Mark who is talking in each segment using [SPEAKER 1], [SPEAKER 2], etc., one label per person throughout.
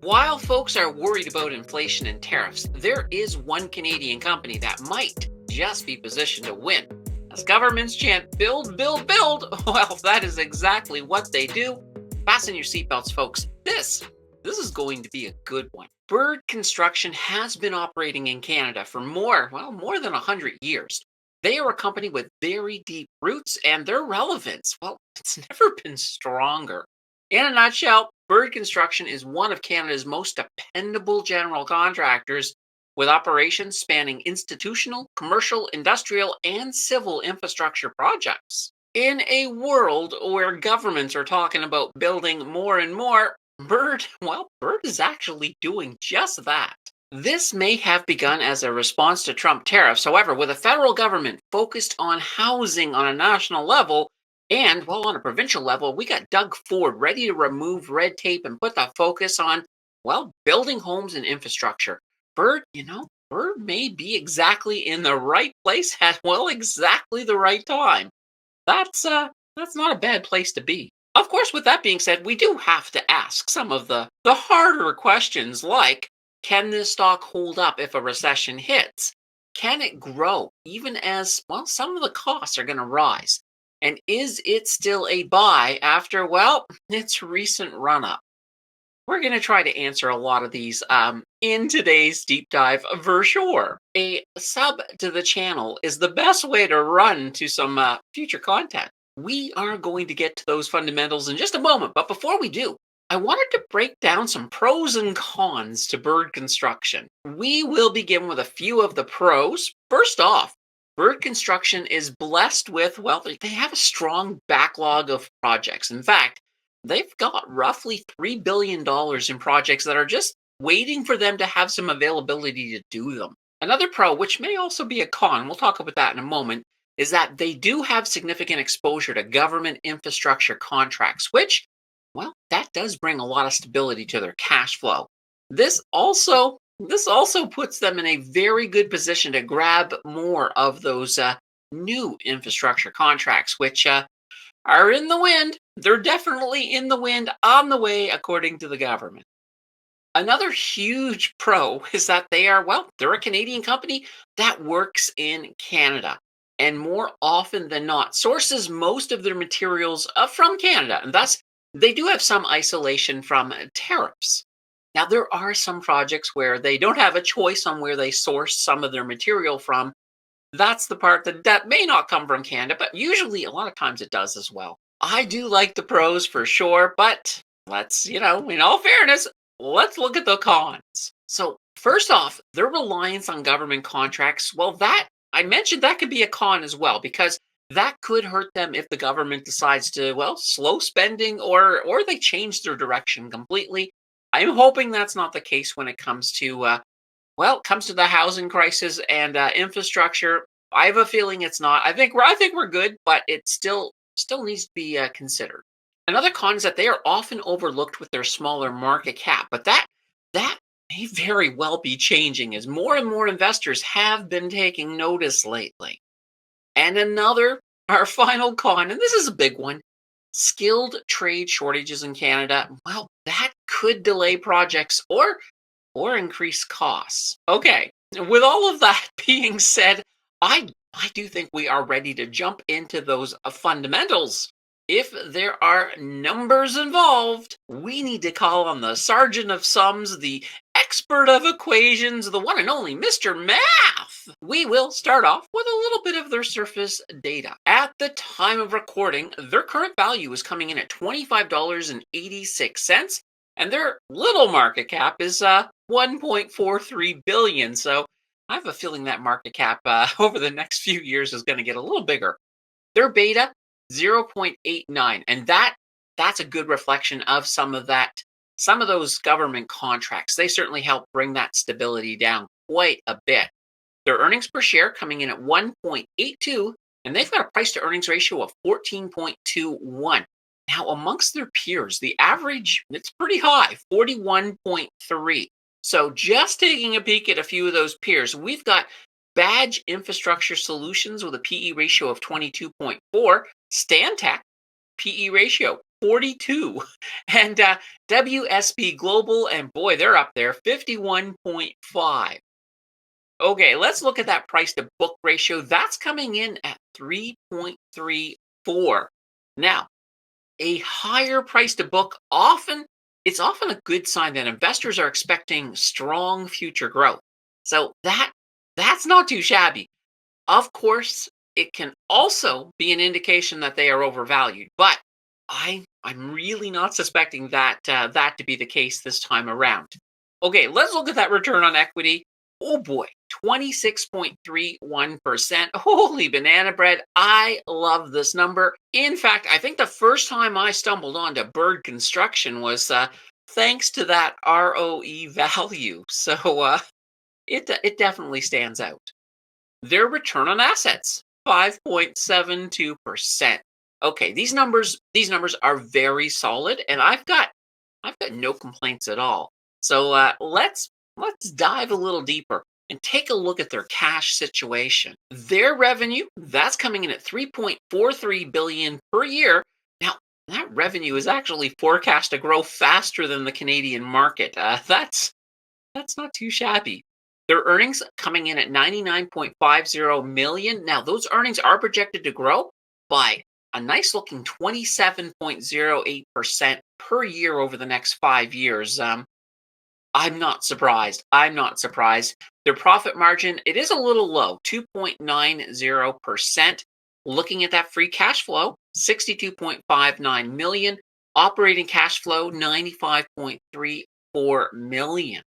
[SPEAKER 1] While folks are worried about inflation and tariffs, there is one Canadian company that might just be positioned to win. As governments chant build, build, build, well, that is exactly what they do. Fasten your seatbelts, folks. This is going to be a good one. Bird Construction has been operating in Canada for more than 100 years. They are a company with very deep roots, and their relevance, well, it's never been stronger. In a nutshell, Bird Construction is one of Canada's most dependable general contractors with operations spanning institutional, commercial, industrial, and civil infrastructure projects. In a world where governments are talking about building more and more, Bird is actually doing just that. This may have begun as a response to Trump tariffs. However, with a federal government focused on housing on a national level and, well, on a provincial level, we got Doug Ford ready to remove red tape and put the focus on, well, building homes and infrastructure. Bird may be exactly in the right place at, well, exactly the right time. That's not a bad place to be. Of course, with that being said, we do have to ask some of the harder questions like, can this stock hold up if a recession hits? Can it grow even as, well, some of the costs are going to rise? And is it still a buy after, well, its recent run up? We're going to try to answer a lot of these in today's deep dive for sure. A sub to the channel is the best way to run to some future content. We are going to get to those fundamentals in just a moment, but before we do, I wanted to break down some pros and cons to bird construction. We will begin with a few of the pros. First off, bird construction is blessed with, well, they have a strong backlog of projects. In fact, they've got roughly $3 billion in projects that are just waiting for them to have some availability to do them. Another pro, which may also be a con, we'll talk about that in a moment, is that they do have significant exposure to government infrastructure contracts, which, well, that does bring a lot of stability to their cash flow. This also puts them in a very good position to grab more of those new infrastructure contracts, which are in the wind. They're definitely in the wind, on the way, according to the government. Another huge pro is that they're a Canadian company that works in Canada and more often than not sources most of their materials from Canada. And thus, they do have some isolation from tariffs. Now, there are some projects where they don't have a choice on where they source some of their material from. That's the part that may not come from Canada, but usually a lot of times it does as well. I do like the pros for sure, but in all fairness, let's look at the cons. So, first off, their reliance on government contracts, well, that I mentioned that could be a con as well because that could hurt them if the government decides to, well, slow spending or they change their direction completely. I'm hoping that's not the case when it comes to comes to the housing crisis and infrastructure. I have a feeling it's not. I think we're good, but it still needs to be considered. Another con is that they are often overlooked with their smaller market cap, but that may very well be changing as more and more investors have been taking notice lately. And our final con, and this is a big one, skilled trade shortages in Canada. Well, that could delay projects or increase costs. Okay, with all of that being said, I do think we are ready to jump into those fundamentals. If there are numbers involved, we need to call on the sergeant of sums, the expert of equations, the one and only Mr. Math. We will start off with a little bit of their surface data. At the time of recording, their current value is coming in at $25.86, and their little market cap is 1.43 billion. So I have a feeling that market cap over the next few years is going to get a little bigger. Their beta 0.89, and that's a good reflection of some of those government contracts. They certainly help bring that stability down quite a bit. Their earnings per share coming in at 1.82, and they've got a price to earnings ratio of 14.21. Now, amongst their peers, the average, it's pretty high, 41.3. So just taking a peek at a few of those peers, we've got Badge Infrastructure Solutions with a PE ratio of 22.4, Stantec, PE ratio 42. And WSP Global, and boy, they're up there, 51.5. Okay, let's look at that price to book ratio. That's coming in at 3.34. Now, a higher price to book it's often a good sign that investors are expecting strong future growth. So that's not too shabby. Of course, it can also be an indication that they are overvalued, but I'm really not suspecting that to be the case this time around. Okay, let's look at that return on equity. Oh boy, 26.31%. Holy banana bread. I love this number. In fact, I think the first time I stumbled onto bird construction was thanks to that ROE value. So it definitely stands out. Their return on assets, 5.72%. Okay, these numbers are very solid, and I've got no complaints at all. So let's dive a little deeper and take a look at their cash situation. Their revenue, that's coming in at 3.43 billion per year. Now, that revenue is actually forecast to grow faster than the Canadian market. That's not too shabby. Their earnings coming in at 99.50 million. Now, those earnings are projected to grow by a nice looking 27.08% per year over the next 5 years. I'm not surprised. I'm not surprised. Their profit margin, it is a little low, 2.90%. Looking at that free cash flow, 62.59 million. Operating cash flow, 95.34 million.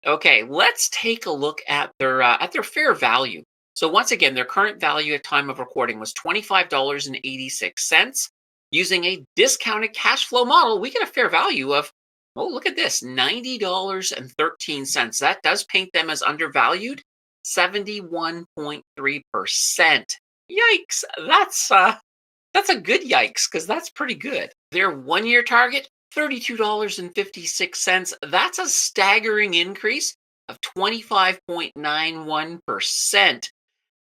[SPEAKER 1] Okay, let's take a look at their fair value. So once again, their current value at time of recording was $25.86. Using a discounted cash flow model, we get a fair value of, oh, look at this, $90.13. That does paint them as undervalued, 71.3%. Yikes! That's a good yikes, because that's pretty good. Their 1 year target, $32.56. That's a staggering increase of 25.91%.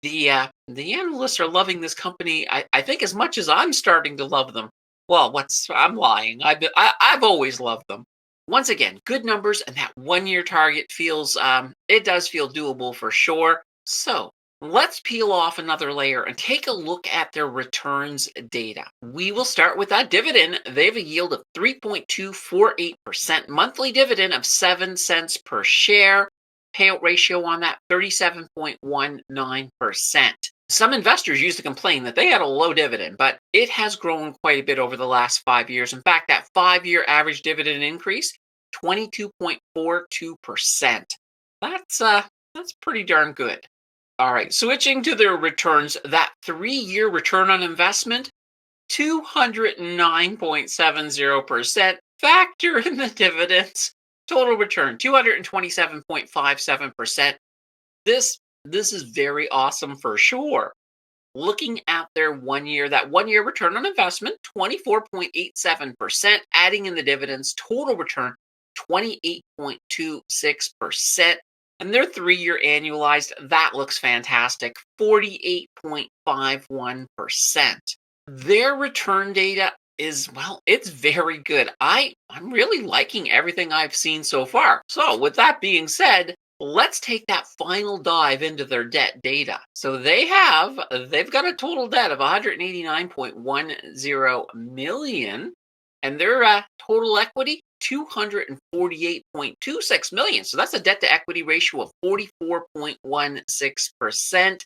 [SPEAKER 1] The analysts are loving this company, I think, as much as I'm starting to love them. Well, I'm lying. I've always loved them. Once again, good numbers, and that 1 year target it does feel doable for sure. So let's peel off another layer and take a look at their returns data. We will start with that dividend. They have a yield of 3.248%, monthly dividend of 7 cents per share. Payout ratio on that, 37.19%. Some investors used to complain that they had a low dividend, but it has grown quite a bit over the last 5 years. In fact, that 5 year average dividend increase, 22.42%. That's pretty darn good. All right, switching to their returns, that 3 year return on investment, 209.70%. Factor in the dividends. Total return, 227.57%. This is very awesome for sure. Looking at their 1 year, that 1 year return on investment, 24.87%. Adding in the dividends, total return, 28.26%. And their 3 year annualized, that looks fantastic, 48.51%. Their return data is, well, it's very good. I'm really liking everything I've seen so far. So with that being said, let's take that final dive into their debt data. So they've got a total debt of 189.10 million, and their total equity, 248.26 million. So that's a debt to equity ratio of 44.16%.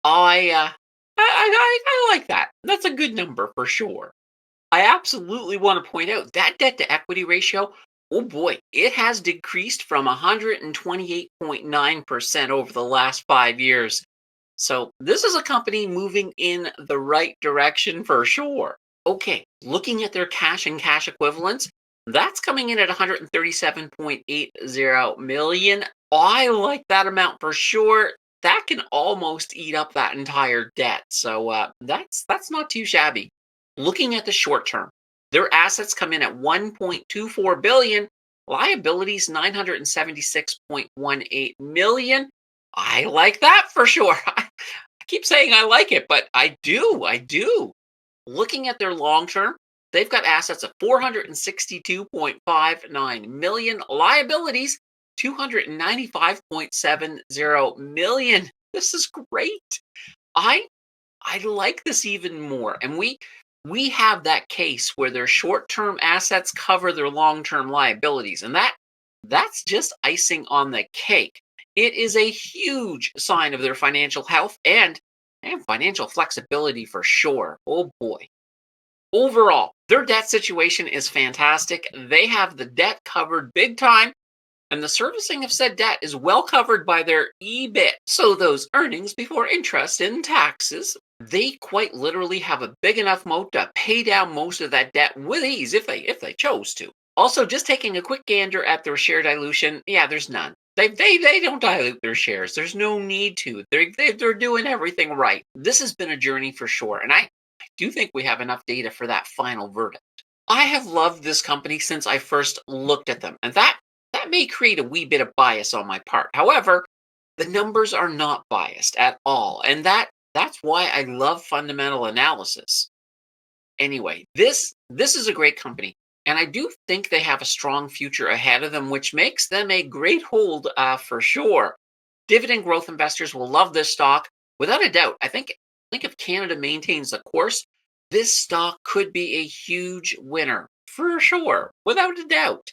[SPEAKER 1] I like that. That's a good number for sure. I absolutely want to point out that debt to equity ratio, oh boy, it has decreased from 128.9% over the last 5 years. So this is a company moving in the right direction for sure. Okay, looking at their cash and cash equivalents, that's coming in at 137.80 million. I like that amount for sure. That can almost eat up that entire debt. So that's not too shabby. Looking at the short term, their assets come in at 1.24 billion, liabilities 976.18 million. I like that for sure. I keep saying I like it, but I do. Looking at their long term, They've got assets of 462.59 million, liabilities 295.70 million. This is great. I I like this even more. And we have that case where their short-term assets cover their long-term liabilities, and that's just icing on the cake. It is a huge sign of their financial health and financial flexibility for sure. Oh boy. Overall, their debt situation is fantastic. They have the debt covered big time, and the servicing of said debt is well covered by their EBIT. So those earnings before interest and taxes, they quite literally have a big enough moat to pay down most of that debt with ease if they chose to. Also, just taking a quick gander at their share dilution, yeah, there's none. They don't dilute their shares. There's no need to. They're doing everything right. This has been a journey for sure, and I do think we have enough data for that final verdict. I have loved this company since I first looked at them, and that may create a wee bit of bias on my part. However, the numbers are not biased at all, and that's why I love fundamental analysis. Anyway, this is a great company, and I do think they have a strong future ahead of them, which makes them a great hold for sure. Dividend growth investors will love this stock without a doubt. I think if Canada maintains the course, this stock could be a huge winner for sure, without a doubt.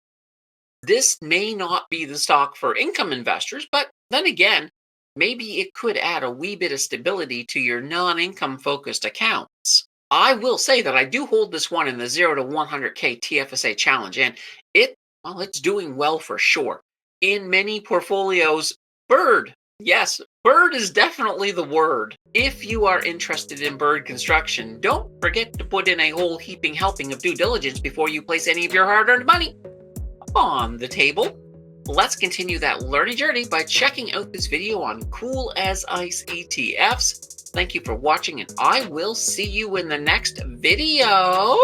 [SPEAKER 1] This may not be the stock for income investors, but then again, maybe it could add a wee bit of stability to your non-income focused accounts. I will say that I do hold this one in the 0 to 100K TFSA challenge, and it's doing well for sure. In many portfolios, bird. Yes, bird is definitely the word. If you are interested in bird construction, don't forget to put in a whole heaping helping of due diligence before you place any of your hard-earned money on the table. Let's continue that learning journey by checking out this video on cool as ice ETFs. Thank you for watching, and I will see you in the next video.